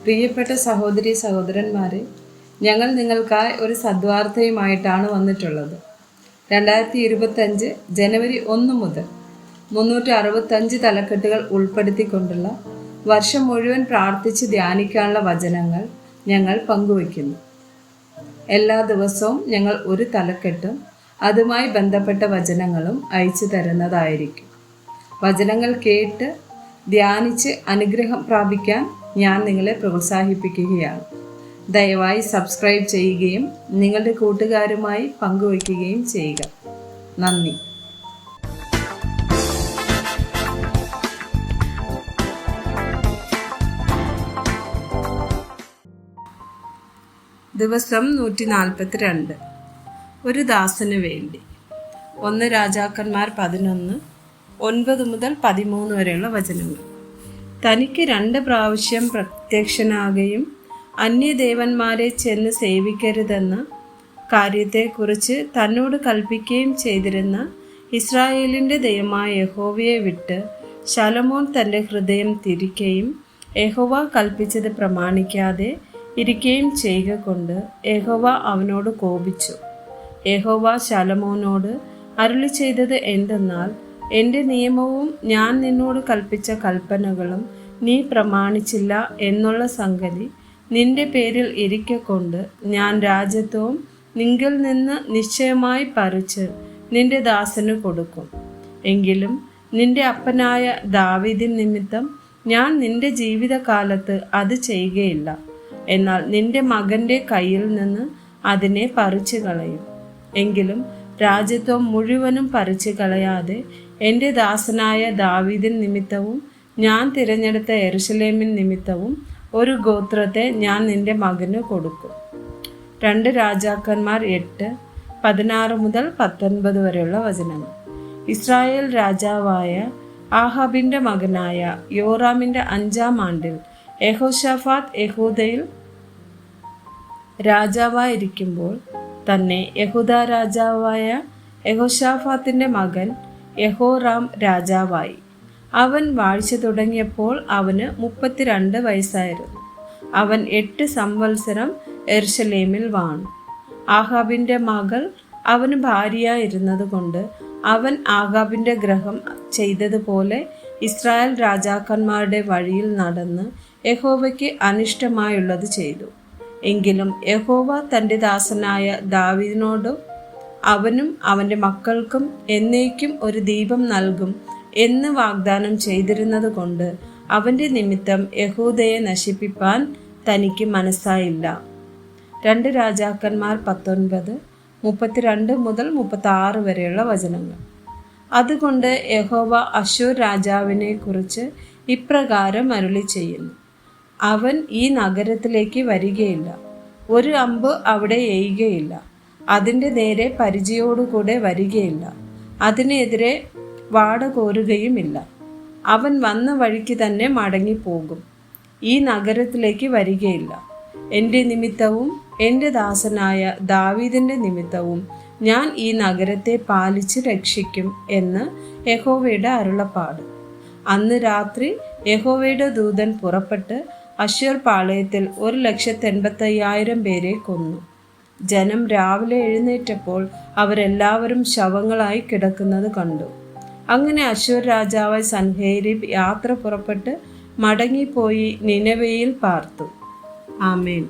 പ്രിയപ്പെട്ട സഹോദരി സഹോദരന്മാരെ, ഞങ്ങൾ നിങ്ങൾക്കായി ഒരു സദ്വാർത്തയുമായിട്ടാണ് വന്നിട്ടുള്ളത്. 2025 ജനുവരി 1 മുതൽ 365 തലക്കെട്ടുകൾ ഉൾപ്പെടുത്തിക്കൊണ്ടുള്ള വർഷം മുഴുവൻ പ്രാർത്ഥിച്ച് ധ്യാനിക്കാനുള്ള വചനങ്ങൾ ഞങ്ങൾ പങ്കുവയ്ക്കുന്നു. എല്ലാ ദിവസവും ഞങ്ങൾ ഒരു തലക്കെട്ടും അതുമായി ബന്ധപ്പെട്ട വചനങ്ങളും അയച്ചു തരുന്നതായിരിക്കും. വചനങ്ങൾ കേട്ട് ധ്യാനിച്ച് അനുഗ്രഹം പ്രാപിക്കാൻ ഞാൻ നിങ്ങളെ പ്രോത്സാഹിപ്പിക്കുകയാണ്. ദയവായി സബ്സ്ക്രൈബ് ചെയ്യുകയും നിങ്ങളുടെ കൂട്ടുകാരുമായി പങ്കുവയ്ക്കുകയും ചെയ്യുക. നന്ദി. ദിവസം 142. ഒരു ദാസന് വേണ്ടി. 1 രാജാക്കന്മാർ 11, 9 മുതൽ 13 വരെയുള്ള വചനങ്ങൾ. തനിക്ക് 2 പ്രാവശ്യം പ്രത്യക്ഷനാകുകയും അന്യദേവന്മാരെ ചെന്ന് സേവിക്കരുതെന്ന കാര്യത്തെക്കുറിച്ച് തന്നോട് കൽപ്പിക്കുകയും ചെയ്തിരുന്ന ഇസ്രായേലിൻ്റെ ദൈവമായ യഹോവയെ വിട്ട് ശലോമോൻ തൻ്റെ ഹൃദയം തിരിക്കുകയും യഹോവ കൽപ്പിച്ചത് പ്രമാണിക്കാതെ ഇരിക്കുകയും ചെയ്യുക കൊണ്ട് യഹോവ അവനോട് കോപിച്ചു. യഹോവ ശലോമോനോട് അരുളി ചെയ്തത് എന്തെന്നാൽ, എൻ്റെ നിയമവും ഞാൻ നിന്നോട് കൽപ്പിച്ച കൽപ്പനകളും നീ പ്രമാണിച്ചില്ല എന്നുള്ള സംഗതി നിന്റെ പേരിൽ ഇരിക്കൊണ്ട് ഞാൻ രാജ്യത്വവും നിങ്കിൽ നിന്ന് നിശ്ചയമായി പറിച്ച് നിന്റെ ദാസന് കൊടുക്കും. എങ്കിലും നിന്റെ അപ്പനായ ദാവീദിൻ നിമിത്തം ഞാൻ നിന്റെ ജീവിതകാലത്ത് അത് ചെയ്യുകയില്ല. എന്നാൽ നിന്റെ മകൻ്റെ കയ്യിൽ നിന്ന് അതിനെ പറിച്ചു കളയും. എങ്കിലും രാജ്യത്വം മുഴുവനും പറിച്ചു കളയാതെ എൻ്റെ ദാസനായ ദാവീദിൻ നിമിത്തവും ഞാൻ തിരഞ്ഞെടുത്ത യെരൂശലേമിൻ നിമിത്തവും ഒരു ഗോത്രത്തെ ഞാൻ നിന്റെ മകന് കൊടുക്കും. 2 രാജാക്കന്മാർ 8, 16 മുതൽ 19 വരെയുള്ള വചനങ്ങൾ. ഇസ്രായേൽ രാജാവായ ആഹാബിൻ്റെ മകനായ യോറാമിൻ്റെ 5-ാം ആണ്ടിൽ യെഹോശാഫാത്ത് യഹൂദയിൽ രാജാവായിരിക്കുമ്പോൾ തന്നെ യഹൂദ രാജാവായ യഹോശാഫാത്തിൻ്റെ മകൻ യഹോറാം രാജാവായി. അവൻ വാഴ്ച തുടങ്ങിയപ്പോൾ അവന് 32 വയസ്സായിരുന്നു. അവൻ 8 സംവത്സരം യെരൂശലേമിൽ വാണു. ആഹാബിൻ്റെ മകൾ അവന് ഭാര്യയായിരുന്നത് കൊണ്ട് അവൻ ആഹാബിൻ്റെ ഗ്രഹം ചെയ്തതുപോലെ ഇസ്രായേൽ രാജാക്കന്മാരുടെ വഴിയിൽ നടന്ന് യഹോവയ്ക്ക് അനിഷ്ടമായുള്ളത് ചെയ്തു. എങ്കിലും യഹോവ തൻ്റെ ദാസനായ ദാവീദിനോടും അവനും അവൻ്റെ മക്കൾക്കും എന്നേക്കും ഒരു ദീപം നൽകും എന്ന് വാഗ്ദാനം ചെയ്തിരുന്നത് കൊണ്ട് അവൻ്റെ നിമിത്തം യഹൂദയെ നശിപ്പിപ്പാൻ തനിക്ക് മനസ്സായില്ല. 2 രാജാക്കന്മാർ 19, 32 മുതൽ 36 വരെയുള്ള വചനങ്ങൾ. അതുകൊണ്ട് യഹോവ അശ്ശൂർ രാജാവിനെ കുറിച്ച് ഇപ്രകാരം അരുളി ചെയ്യുന്നു: അവൻ ഈ നഗരത്തിലേക്ക് വരികയില്ല, ഒരു അമ്പ് അവിടെ എയ്യുകയില്ല, അതിൻ്റെ നേരെ പരിചയോടുകൂടെ വരികയില്ല, അതിനെതിരെ വാട കോരുകയുമില്ല. അവൻ വന്ന വഴിക്ക് തന്നെ മടങ്ങിപ്പോകും, ഈ നഗരത്തിലേക്ക് വരികയില്ല. എൻ്റെ നിമിത്തവും എൻ്റെ ദാസനായ ദാവീദിൻ്റെ നിമിത്തവും ഞാൻ ഈ നഗരത്തെ പാലിച്ച് രക്ഷിക്കും എന്ന് യഹോവയുടെ അരുളപ്പാട്. അന്ന് രാത്രി യഹോവയുടെ ദൂതൻ പുറപ്പെട്ട് അശ്ശൂർ പാളയത്തിൽ 1,85,000 പേരെ കൊന്നു. ജനം രാവിലെ എഴുന്നേറ്റപ്പോൾ അവരെല്ലാവരും ശവങ്ങളായി കിടക്കുന്നത് കണ്ടു. അങ്ങനെ അശ്ശൂർ രാജാവായ സൻഹേരീബ് യാത്ര പുറപ്പെട്ട് മടങ്ങിപ്പോയി നിനവയിൽ പാർത്തു. ആമേൻ.